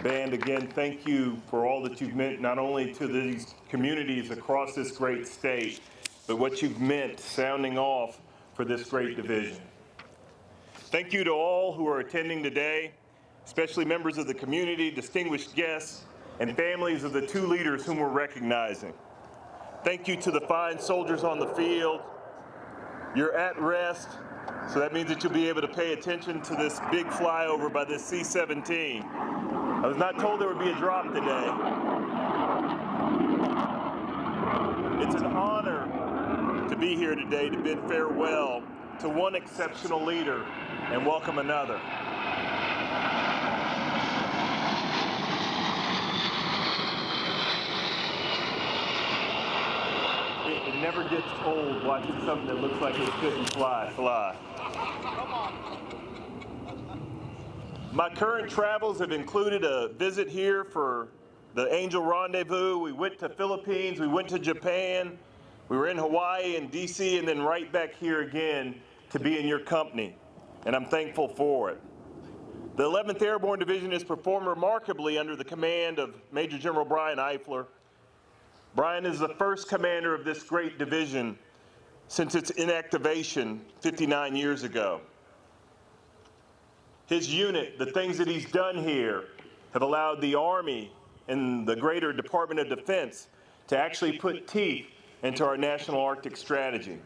Band, again, thank you for all that you've meant not only to these communities across this great state, but what you've meant sounding off for this great division. Thank you to all who are attending today, especially members of the community, distinguished guests, and families of the two leaders whom we're recognizing. Thank you to the fine soldiers on the field. You're at rest, so that means that you'll be able to pay attention to this big flyover by this C-17. I was not told there would be a drop today. It's an honor to be here today to bid farewell to one exceptional leader and welcome another. It never gets old watching something that looks like it couldn't fly. My current travels have included a visit here for the Angel Rendezvous. We went to Philippines, we went to Japan, we were in Hawaii and DC, and then right back here again to be in your company, and I'm thankful for it. The 11th Airborne Division has performed remarkably under the command of Major General Brian Eifler. Brian is the first commander of this great division since its inactivation 59 years ago. His unit, the things that he's done here, have allowed the Army and the greater Department of Defense to actually put teeth into our National Arctic Strategy.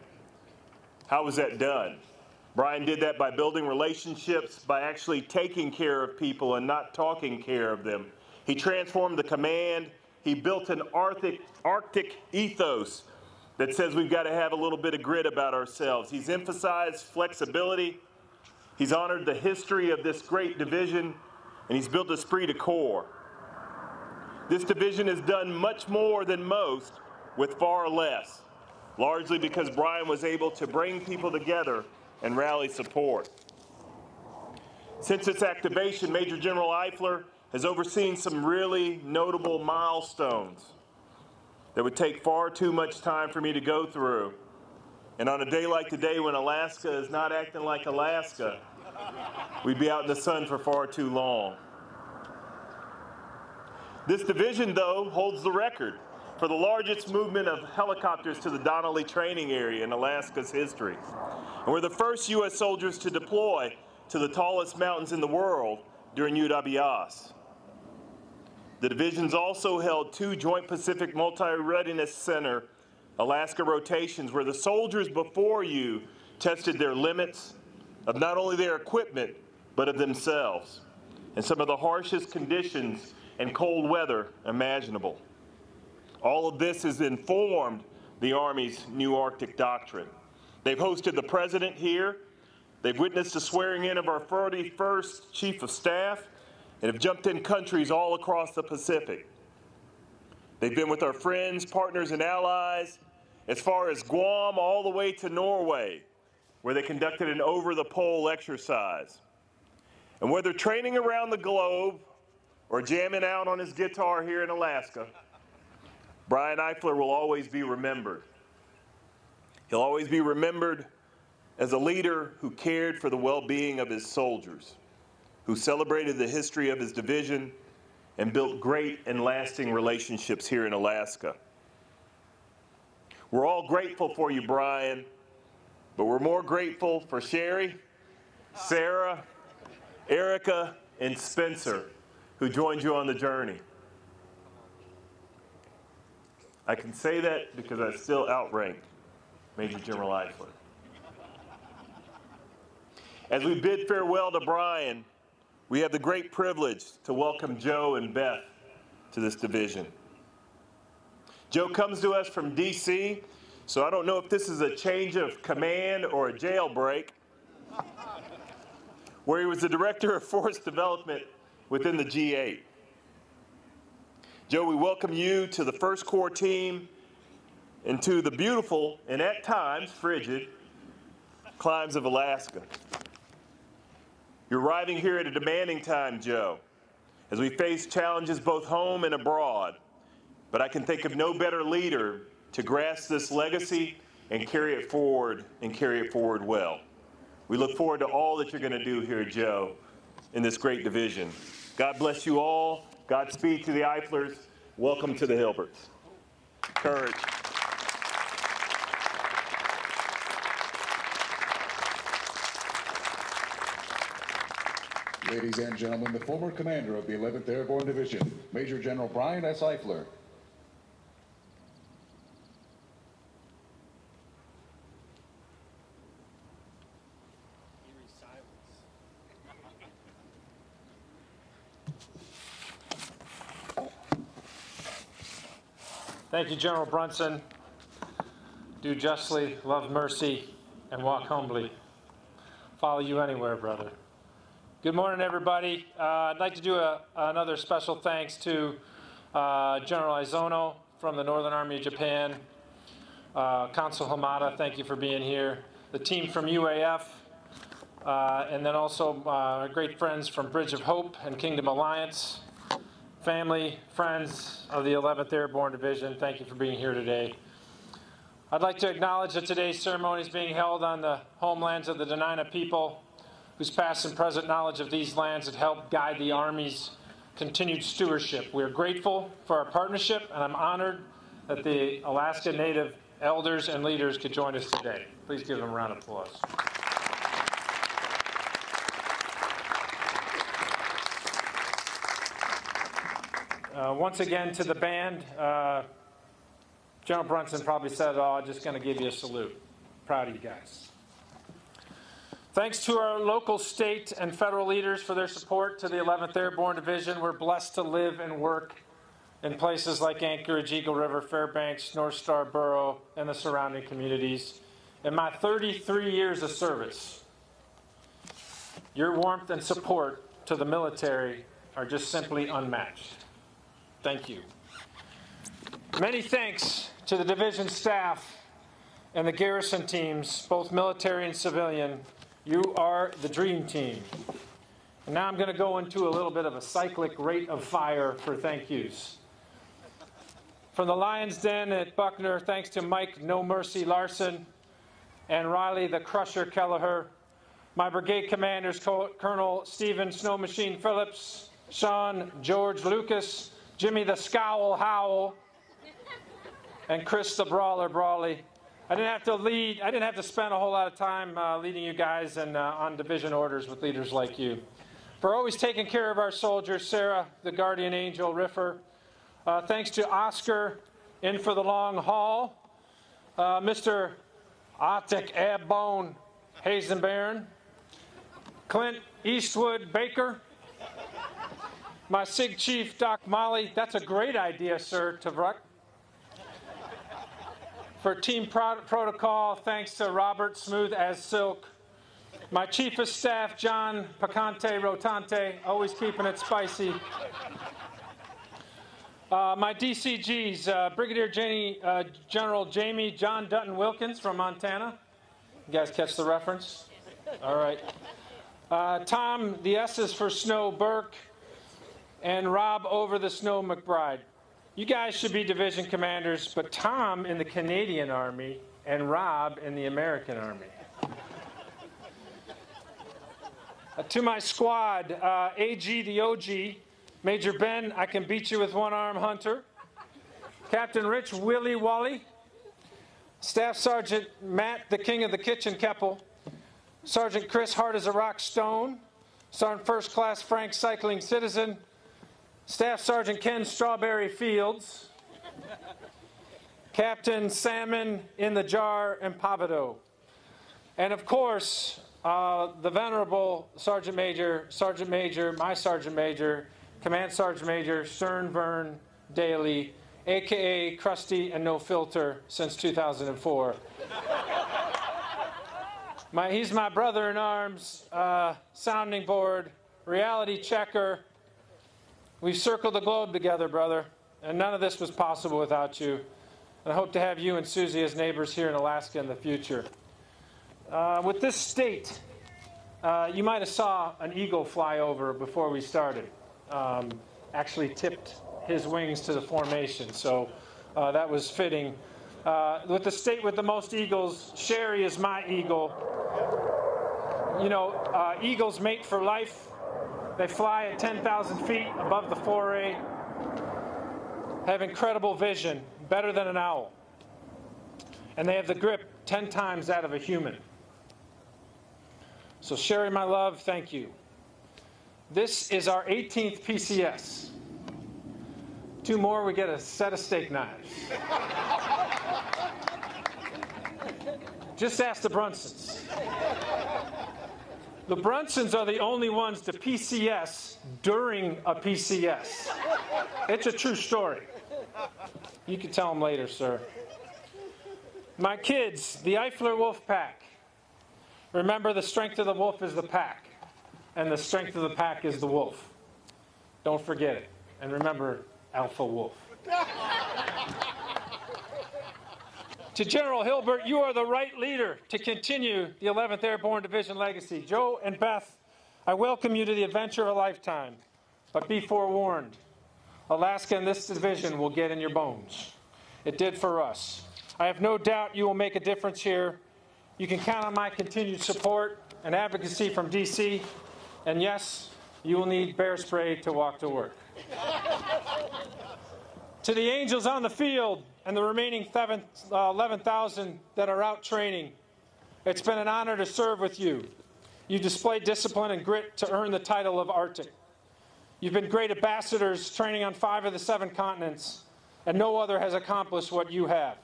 How was that done? Brian did that by building relationships, by actually taking care of people and not talking care of them. He transformed the command. He built an Arctic ethos that says we've got to have a little bit of grit about ourselves. He's emphasized flexibility. He's honored the history of this great division, and he's built esprit de corps. This division has done much more than most with far less, largely because Brian was able to bring people together and rally support. Since its activation, Major General Eifler has overseen some really notable milestones that would take far too much time for me to go through. And on a day like today, when Alaska is not acting like Alaska, we'd be out in the sun for far too long. This division, though, holds the record for the largest movement of helicopters to the Donnelly training area in Alaska's history. And we're the first U.S. soldiers to deploy to the tallest mountains in the world during UWAS. The division's also held 2 Joint Pacific Multi-Readiness Center Alaska rotations where the soldiers before you tested their limits of not only their equipment, but of themselves in some of the harshest conditions and cold weather imaginable. All of this has informed the Army's new Arctic doctrine. They've hosted the President here. They've witnessed the swearing in of our 41st Chief of Staff and have jumped in countries all across the Pacific. They've been with our friends, partners, and allies as far as Guam all the way to Norway, where they conducted an over-the-pole exercise. And whether training around the globe or jamming out on his guitar here in Alaska, Brian Eifler will always be remembered. He'll always be remembered as a leader who cared for the well-being of his soldiers, who celebrated the history of his division and built great and lasting relationships here in Alaska. We're all grateful for you, Brian, but we're more grateful for Sherry, Sarah, Erica, and Spencer, who joined you on the journey. I can say that because I still outrank Major General Eifler. As we bid farewell to Brian, we have the great privilege to welcome Joe and Beth to this division. Joe comes to us from DC, so I don't know if this is a change of command or a jailbreak, where he was the Director of Force Development within the G8. Joe, we welcome you to the 1st Corps team and to the beautiful, and at times frigid, climes of Alaska. You're arriving here at a demanding time, Joe, as we face challenges both home and abroad. But I can think of no better leader to grasp this legacy and carry it forward well. We look forward to all that you're going to do here, Joe, in this great division. God bless you all. Godspeed to the Eiflers. Welcome to the Hilberts. Courage. Ladies and gentlemen, the former commander of the 11th Airborne Division, Major General Brian S. Eifler. Thank you, General Brunson. Do justly, love mercy, and walk humbly. Follow you anywhere, brother. Good morning, everybody. I'd like to do another special thanks to General Izono from the Northern Army of Japan, Consul Hamada, thank you for being here, the team from UAF, and then also our great friends from Bridge of Hope and Kingdom Alliance, family, friends of the 11th Airborne Division, thank you for being here today. I'd like to acknowledge that today's ceremony is being held on the homelands of the Dena'ina people, whose past and present knowledge of these lands had helped guide the Army's continued stewardship. We are grateful for our partnership, and I'm honored that the Alaska Native elders and leaders could join us today. Please give them a round of applause. Once again to the band, General Brunson probably said it all, just going to give you a salute. Proud of you guys. Thanks to our local, state, and federal leaders for their support to the 11th Airborne Division. We're blessed to live and work in places like Anchorage, Eagle River, Fairbanks, North Star Borough, and the surrounding communities. In my 33 years of service, your warmth and support to the military are just simply unmatched. Thank you. Many thanks to the division staff and the garrison teams, both military and civilian. You are the dream team. And now I'm going to go into a little bit of a cyclic rate of fire for thank yous. From the Lion's Den at Buckner, thanks to Mike No Mercy Larson and Riley the Crusher Kelleher, my brigade commanders, Colonel Stephen Snow Machine Phillips, Sean George Lucas, Jimmy the Scowl Howell, and Chris the Brawler Brawley. I didn't have to spend a whole lot of time leading you guys and on division orders with leaders like you. For always taking care of our soldiers, Sarah, the guardian angel, Riffer. Thanks to Oscar, in for the long haul. Mr. Optic Abbone Hazenbaron. Clint Eastwood Baker. My SIG Chief, Doc Molly. That's a great idea, sir, Tavruck. For team protocol, thanks to Robert Smooth as Silk. My Chief of Staff, John Picante Rotante, always keeping it spicy. My DCGs, Brigadier General Jamie John Dutton Wilkins from Montana. You guys catch the reference? All right. Tom, the S is for Snow Burke, and Rob Over the Snow McBride. You guys should be division commanders, but Tom in the Canadian Army and Rob in the American Army. To my squad, AG the OG, Major Ben, I can beat you with one arm, Hunter. Captain Rich Willie Wally. Staff Sergeant Matt, the King of the Kitchen Keppel. Sergeant Chris Hard as a Rock Stone. Sergeant First Class Frank Cycling Citizen. Staff Sergeant Ken Strawberry Fields. Captain Salmon in the Jar and Pavado. And of course, the venerable Sergeant Major, my Sergeant Major, Command Sergeant Major Stern Vern Daly, a.k.a. Crusty and No Filter since 2004. He's my brother in arms, sounding board, reality checker. We've circled the globe together, brother, and none of this was possible without you. And I hope to have you and Susie as neighbors here in Alaska in the future. With this state, you might have saw an eagle fly over before we started. Actually tipped his wings to the formation, so that was fitting. With the state with the most eagles, Sherry is my eagle. You know, eagles mate for life. They fly at 10,000 feet above the foray, have incredible vision, better than an owl. And they have the grip 10 times that of a human. So Sherry, my love, thank you. This is our 18th PCS. 2 more, we get a set of steak knives. Just ask the Brunsons. The Brunsons are the only ones to PCS during a PCS. It's a true story. You can tell them later, sir. My kids, the Eifler Wolf Pack. Remember, the strength of the wolf is the pack, and the strength of the pack is the wolf. Don't forget it. And remember, Alpha Wolf. To General Hilbert, you are the right leader to continue the 11th Airborne Division legacy. Joe and Beth, I welcome you to the adventure of a lifetime. But be forewarned, Alaska and this division will get in your bones. It did for us. I have no doubt you will make a difference here. You can count on my continued support and advocacy from D.C. And yes, you will need bear spray to walk to work. To the angels on the field and the remaining 11,000 that are out training, it's been an honor to serve with you. You displayed discipline and grit to earn the title of Arctic. You've been great ambassadors, training on 5 of the 7 continents, and no other has accomplished what you have.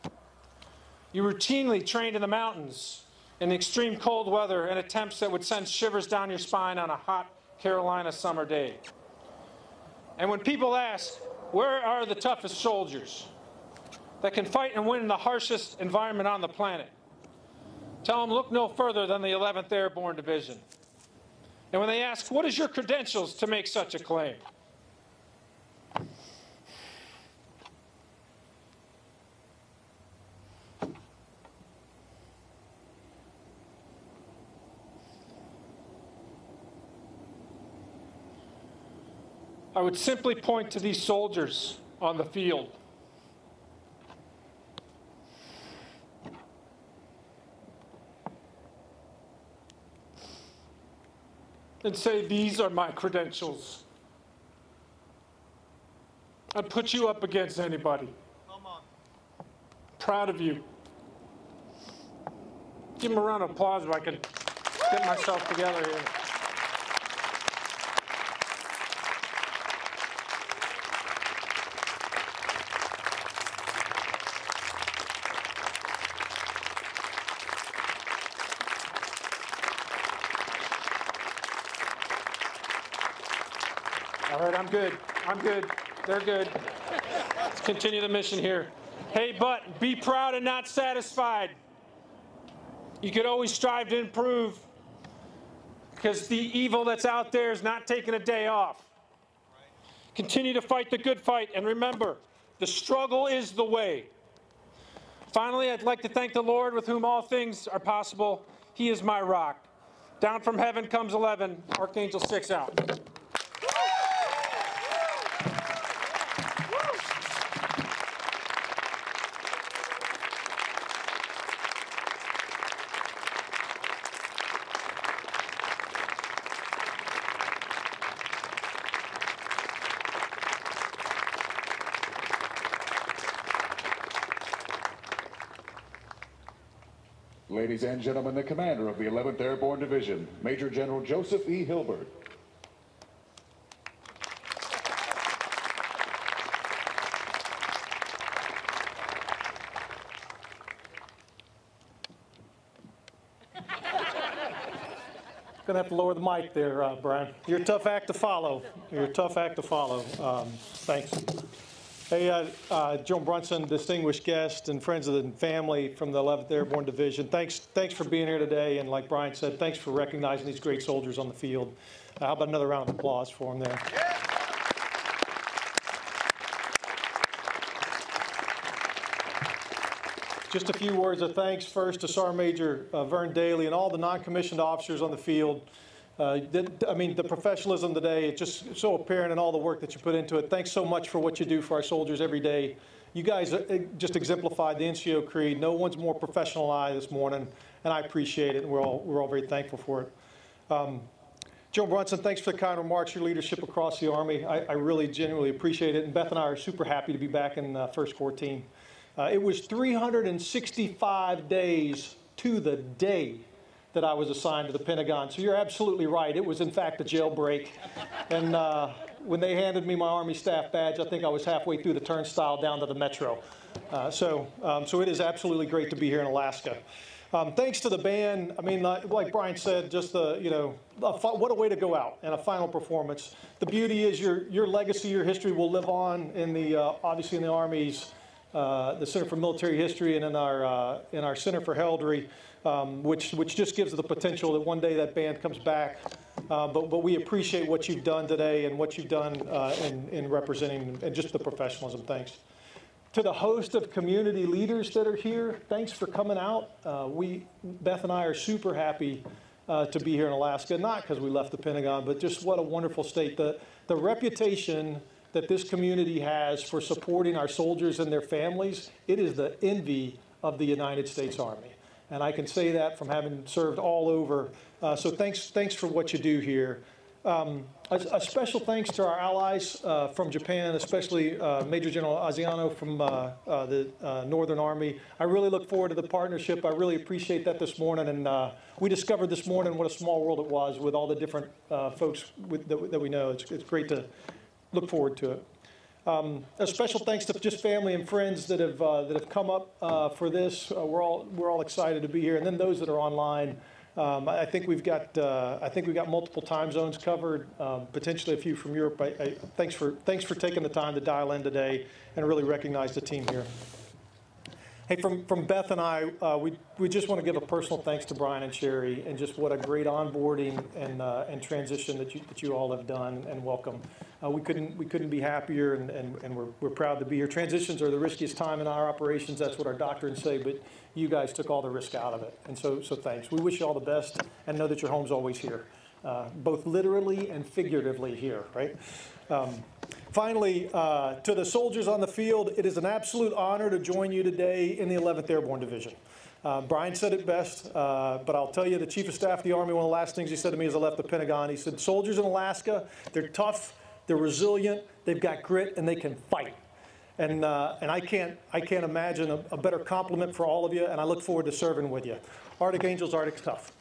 You routinely trained in the mountains in extreme cold weather and attempts that would send shivers down your spine on a hot Carolina summer day. And when people ask, where are the toughest soldiers that can fight and win in the harshest environment on the planet? Tell them, look no further than the 11th Airborne Division. And when they ask, what is your credentials to make such a claim? I would simply point to these soldiers on the field. And say, these are my credentials. I'd put you up against anybody. Come on. Proud of you. Give them a round of applause if I can get myself together here. All right, I'm good. I'm good. They're good. Let's continue the mission here. Hey, but be proud and not satisfied. You could always strive to improve, because the evil that's out there is not taking a day off. Continue to fight the good fight, and remember, the struggle is the way. Finally, I'd like to thank the Lord, with whom all things are possible. He is my rock. Down from heaven comes 11. Archangel 6 out. Ladies and gentlemen, the commander of the 11th Airborne Division, Major General Joseph E. Hilbert. Gonna have to lower the mic there, Brian. You're a tough act to follow. You're a tough act to follow. Thanks. Hey, Joan Brunson, distinguished guest and friends of the family from the 11th Airborne Division. Thanks for being here today. And like Brian said, thanks for recognizing these great soldiers on the field. How about another round of applause for them there? Just a few words of thanks first to Sergeant Major Vern Daly and all the non-commissioned officers on the field. The professionalism today, it's just so apparent in all the work that you put into it. Thanks so much for what you do for our soldiers every day. You guys just exemplified the NCO creed. No one's more professional than I this morning, and I appreciate it, and we're all very thankful for it. Joe Brunson, thanks for the kind remarks, your leadership across the Army. I really genuinely appreciate it. And Beth and I are super happy to be back in First Corps team. It was 365 days to the day that I was assigned to the Pentagon. So you're absolutely right. It was, in fact, a jailbreak. And when they handed me my Army staff badge, I think I was halfway through the turnstile down to the Metro. So it is absolutely great to be here in Alaska. Thanks to the band. I mean, like Brian said, just what a way to go out and a final performance. The beauty is your legacy, your history will live on in the obviously in the Army's the Center for Military History and in our Center for Heraldry, which just gives the potential that one day that band comes back. But we appreciate what you've done today and what you've done in representing and just the professionalism. Thanks. To the host of community leaders that are here, thanks for coming out. Beth and I are super happy to be here in Alaska, not because we left the Pentagon, but just what a wonderful state. The reputation that this community has for supporting our soldiers and their families, it is the envy of the United States Army. And I can say that from having served all over. So thanks for what you do here. A special thanks to our allies from Japan, especially Major General Asiano from the Northern Army. I really look forward to the partnership. I really appreciate that this morning. And we discovered this morning what a small world it was with all the different folks that we know. It's great to look forward to it. A special thanks to just family and friends that have come up for this. We're all excited to be here. And then those that are online. I think we've got multiple time zones covered, potentially a few from Europe. Thanks for taking the time to dial in today and really recognize the team here. Hey, from Beth and I, we just want to give a personal thanks to Brian and Sherry and just what a great onboarding and transition that you all have done and welcome. We couldn't be happier and we're proud to be here. Transitions are the riskiest time in our operations. That's what our doctrines say, but you guys took all the risk out of it. And so thanks. We wish you all the best and know that your home's always here, both literally and figuratively here, right? Finally, to the soldiers on the field, it is an absolute honor to join you today in the 11th Airborne Division. Brian said it best, but I'll tell you, the Chief of Staff of the Army, one of the last things he said to me as I left the Pentagon, he said, soldiers in Alaska, they're tough, they're resilient, they've got grit, and they can fight. And I can't imagine a better compliment for all of you, and I look forward to serving with you. Arctic Angels, Arctic tough.